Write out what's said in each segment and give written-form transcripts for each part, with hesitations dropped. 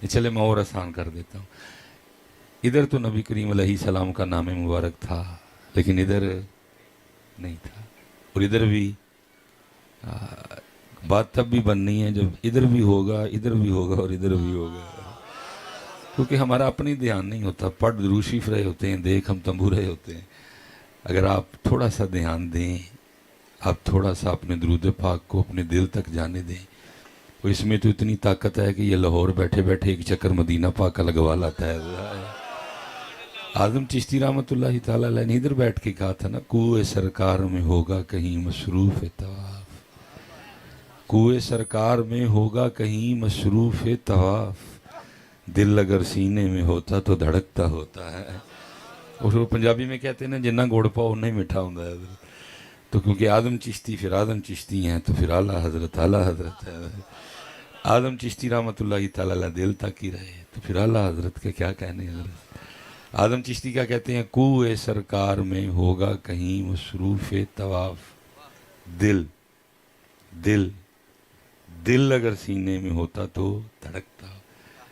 چلے میں اور آسان کر دیتا ہوں. ادھر تو نبی کریم علیہ السلام کا نام مبارک تھا لیکن ادھر نہیں تھا. اور ادھر بھی بات تب بھی بننی ہے جب ادھر بھی ہوگا اور ادھر بھی ہوگا. کیونکہ ہمارا اپنی دھیان نہیں ہوتا. پڑھ دروشیف رہے ہوتے ہیں, دیکھ ہم تمبو رہے ہوتے ہیں. اگر آپ تھوڑا سا دھیان دیں, آپ تھوڑا سا اپنے درود پاک کو اپنے دل تک جانے دیں, تو اس میں تو اتنی طاقت ہے کہ یہ لاہور بیٹھے بیٹھے ایک چکر مدینہ پاک کا لگوا لاتا ہے. اعظم چشتی رحمۃ اللہ تعالیٰ علیہ نے ادھر بیٹھ کے کہا تھا نا, کوئے سرکار میں ہوگا کہیں مصروف طواف, کوئے سرکار میں ہوگا کہیں مصروف طواف, دل اگر سینے میں ہوتا تو دھڑکتا ہوتا ہے. اور وہ پنجابی میں کہتے ہیں نا, جنہ گوڑ پاؤ اتنا ہی میٹھا ہوتا ہے. تو کیونکہ اعظم چشتی پھر اعظم چشتی ہیں تو پھر اعلیٰ حضرت ہے. اعظم چشتی رحمۃ اللہ تعالیٰ علیہ دل تک ہی رہے تو پھر اعلیٰ حضرت کے کیا کہنے. حضرت اعظم چشتی کیا کہتے ہیں, کوئے سرکار میں ہوگا کہیں مصروف طواف, دل دل دل اگر سینے میں ہوتا تو دھڑکتا.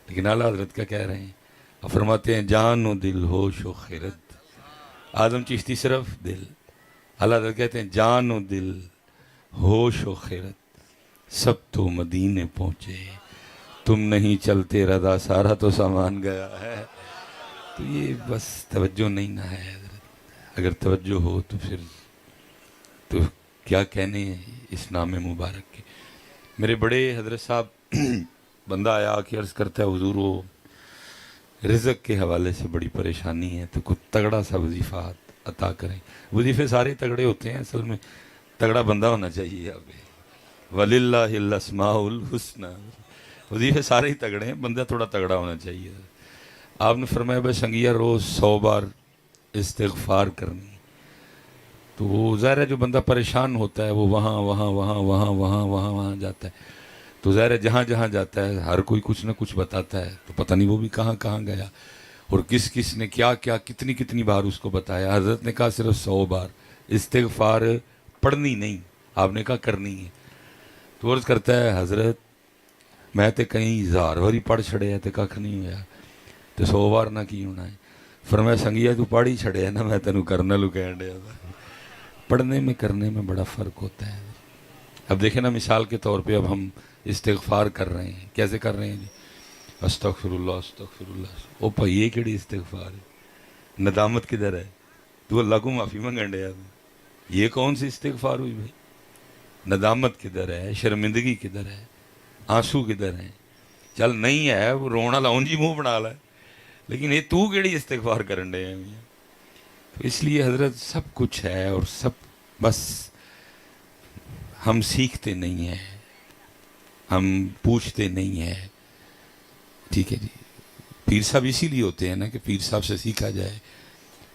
لیکن اعلیٰ حضرت کیا کہہ رہے ہیں, فرماتے ہیں جان و دل ہوش و خرد. اعظم چشتی صرف دل, اعلیٰ حضرت کہتے ہیں جان و دل ہوش و خرد سب تو مدینے پہنچے, تم نہیں چلتے رضا سارا تو سامان گیا ہے. تو یہ بس توجہ نہیں نہ ہے حضرت. اگر توجہ ہو تو پھر تو کیا کہنے اس نام مبارک کے. میرے بڑے حضرت صاحب بندہ آیا کہ عرض کرتا ہے حضور وہ رزق کے حوالے سے بڑی پریشانی ہے, تو کچھ تگڑا سا وظیفہ عطا کریں. وظیفے سارے تگڑے ہوتے ہیں, اصل میں تگڑا بندہ ہونا چاہیے. اب وَلِلَّهِ الْأَسْمَاءُ الْحُسْنَى, وظیفے سارے ہی تگڑے ہیں, بندہ تھوڑا تگڑا ہونا چاہیے. آپ نے فرمایا بھائی سنگیا روز 100 بار استغفار کرنی. تو وہ ظاہر ہے جو بندہ پریشان ہوتا ہے وہ وہاں جاتا ہے. تو ظاہر ہے جہاں جہاں جاتا ہے ہر کوئی کچھ نہ کچھ بتاتا ہے, تو پتہ نہیں وہ بھی کہاں کہاں گیا اور کس کس نے کیا کیا کتنی کتنی بار اس کو بتایا. حضرت نے کہا صرف 100 بار استغفار پڑھنی نہیں, آپ نے کہا کرنی ہے. تو عرض کرتا ہے حضرت میں تے کہیں 1000 باری پڑھ چھڑے ہے تے کھ نہیں ہویا, تو 100 بار نہ کی ہونا ہے. فرمایا سنگیا تو پڑھ ہی چھڑے ہے نا, میں تینوں کرنا لو کہن ڈیا. پڑھنے میں کرنے میں بڑا فرق ہوتا ہے. اب دیکھیں نا مثال کے طور پہ اب ہم استغفار کر رہے ہیں, کیسے کر رہے ہیں جی, استغفر اللہ استغفر اللہ. او بھائی یہ کیڑی استغفار ہے, ندامت کدھر ہے, تو اللہ کو معافی منگن ڈیا. یہ کون سی استغفار ہوئی بھائی, ندامت کدھر ہے, شرمندگی کدھر ہے, آنسو کدھر ہیں. چل نہیں ہے وہ رونا لاؤں جی منہ بنا لا, لیکن یہ تو کیڑی استغفار کرن ڈے ہیں. تو اس لیے حضرت سب کچھ ہے اور سب بس ہم سیکھتے نہیں ہیں, ہم پوچھتے نہیں ہیں. ٹھیک ہے جی, پیر صاحب اسی لیے ہوتے ہیں نا کہ پیر صاحب سے سیکھا جائے,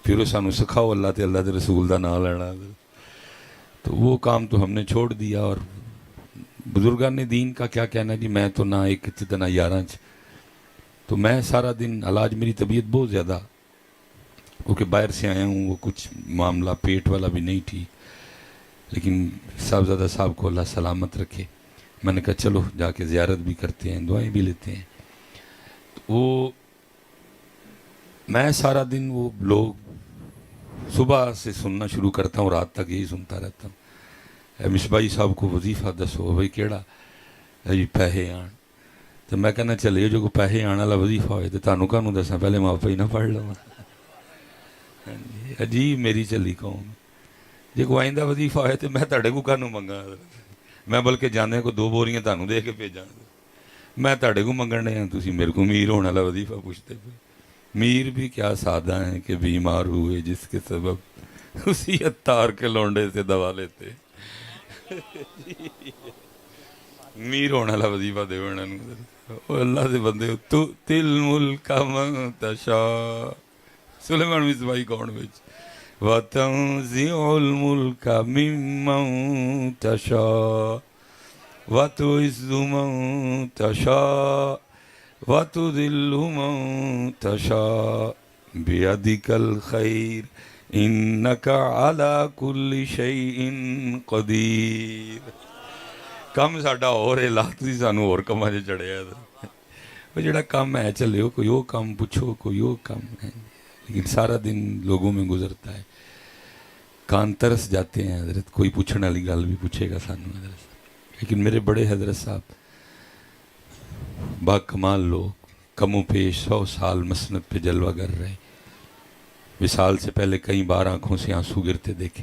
پھر وہ سانو سکھاؤ اللہ تے اللہ دے رسول دا نام لینا. تو وہ کام تو ہم نے چھوڑ دیا. اور بزرگان دین کا کیا کہنا جی, میں تو نہ ایک نہ 11 تو میں سارا دن علاج, میری طبیعت بہت زیادہ کیونکہ باہر سے آیا ہوں, وہ کچھ معاملہ پیٹ والا بھی نہیں ٹھیک, لیکن صاحبزادہ صاحب کو اللہ سلامت رکھے. میں نے کہا چلو جا کے زیارت بھی کرتے ہیں, دعائیں بھی لیتے ہیں. تو وہ میں سارا دن وہ لوگ صبح سے سننا شروع کرتا ہوں, رات تک یہی سنتا رہتا ہوں. اے مصباحی صاحب کو وظیفہ دسو بھائی کیڑا جی پیسے آن. تو میں کہنا چلے جو کو پیسے آنے والا وظیفہ ہوئے تو تمہیں کہوں دساں پہلے ماں پہ ہی نہ پڑھ لو. عجیب میری چلی قوم, جی کوئی آئندہ وظیفہ ہوئے تو میں تھوڑے کو کہوں منگا, میں بلکہ جانے کو 2 بوریاں تمہیں دے کے بھیجاں, میں تھوڑے کو منگن ڈے ہیں, تسی میرے کو میر ہونے والا وظیفہ پوچھتے پہ. میر بھی کیا سادہ ہیں کہ بیمار ہوئے جس کے سبب اسی عطار کے لونڈے سے دوا لیتے. میر ہونے والا وظیفہ دے اللہ سے بندے تو تل ملک من تشاء, سلیمان مصباحی کون بچ وَتَنزِعُ الْمُلْكَ مِمَّن تَشَاءُ وَتُعِزُّ مَن تَشَاءُ وَتُذِلُّ مَن تَشَاءُ بِيَدِكَ الْخَيْرُ إِنَّكَ عَلَى كُلِّ شَيْءٍ قَدِيرٌ. کم ساڈا اور ہے لا, تسی سانو اور کماں چ چڑھیا. وہ جڑا کام ہے چلے ہو، کوئی وہ کام پوچھو، کوئی وہ کام ہے، لیکن سارا دن لوگوں میں گزرتا ہے. کان ترس جاتے ہیں حضرت، کوئی پوچھنے والی گل بھی پوچھے گا سانو حضرت. لیکن میرے بڑے حضرت صاحب با کمال لوگ، کم و پیش 100 سال مسند پہ جلوہ گر رہے. وصال سے پہلے کئی بار آنکھوں سے آنسو گرتے دیکھے،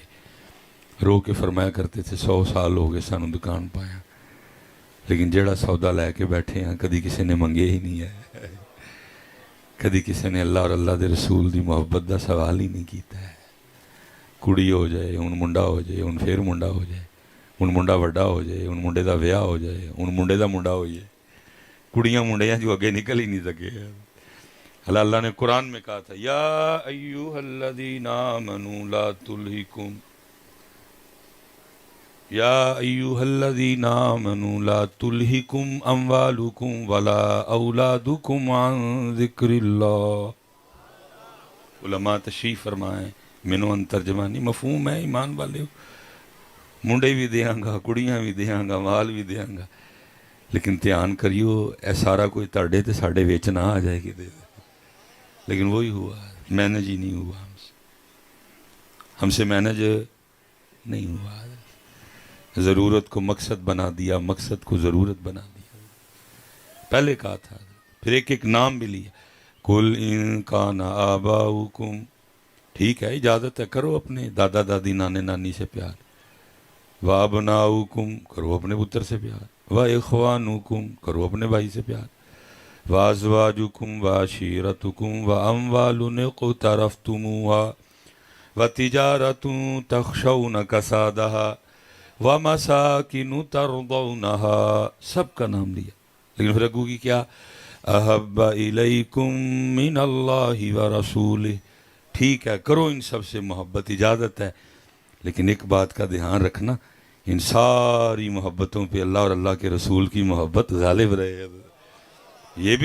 رو کے فرمایا کرتے تھے 100 سال ہو گئے سانو دکان پایا، لیکن جیڑا سودا لے کے بیٹھے ہیں کدی کسی نے منگے ہی نہیں ہے، کدی کسی نے اللہ اور اللہ دے رسول دی محبت دا سوال ہی نہیں کیتا ہے. کڑی ہو جائے، ہن منڈا ہو جائے، ہن پھر منڈا ہو جائے، ہن منڈا وڈا ہو جائے، ہن منڈے دا ویاہ ہو جائے، ہن منڈے دا منڈا ہو جائے، کڑیاں منڈیاں جو اگے نکل ہی نہیں سکے. اللہ نے قرآن میں کہا تھا یا ایوہ الذین آمنوا لا تلہکم یا ایوہ الذین آمنوا لا تلہکم اموالکم ولا اولادکم عن ذکر اللہ. علماء تشریف فرمائیں، مینوں ان ترجمہ نہیں مفہوم ہے ایمان والے ہو، منڈے بھی دیاں گا، کڑیاں بھی دیاں گا، مال بھی دیاں گا، لیکن دھیان کریو اے سارا کوئی تاڑے تے ساڑے ویچ نہ آ جائے گی دے. لیکن وہی ہوا، مینج ہی نہیں ہوا، ہم سے مینج نہیں ہوا. ضرورت کو مقصد بنا دیا، مقصد کو ضرورت بنا دیا. پہلے کہا تھا، پھر ایک ایک نام بھی لیا. قُلْ إِن كَانَ آبَاؤُكُمْ، ٹھیک ہے اجازت ہے، کرو اپنے دادا دادی نانے نانی سے پیار. وَأَبْنَاؤُكُمْ، کرو اپنے پتر سے پیار. وَإِخْوَانُكُمْ، کرو اپنے بھائی سے پیار. وَأَزْوَاجُكُمْ وَعَشِيرَتُكُمْ وَأَمْوَالٌ اقْتَرَفْتُمُوهَا وَتِجَارَةٌ تَخْشَوْنَ كَسَادَهَا وَمَسَاكِنُ تَرْضَوْنَهَا، سب کا نام لیا. لیکن پھر اگو کی کیا؟ أَحَبَّ إِلَيْكُمْ مِنَ اللَّهِ وَرَسُولِهِ. ٹھیک ہے کرو ان سب سے محبت، اجازت ہے، لیکن ایک بات کا دھیان رکھنا، ان ساری محبتوں پہ اللہ اور اللہ کے رسول کی محبت غالب رہے. یہ بھی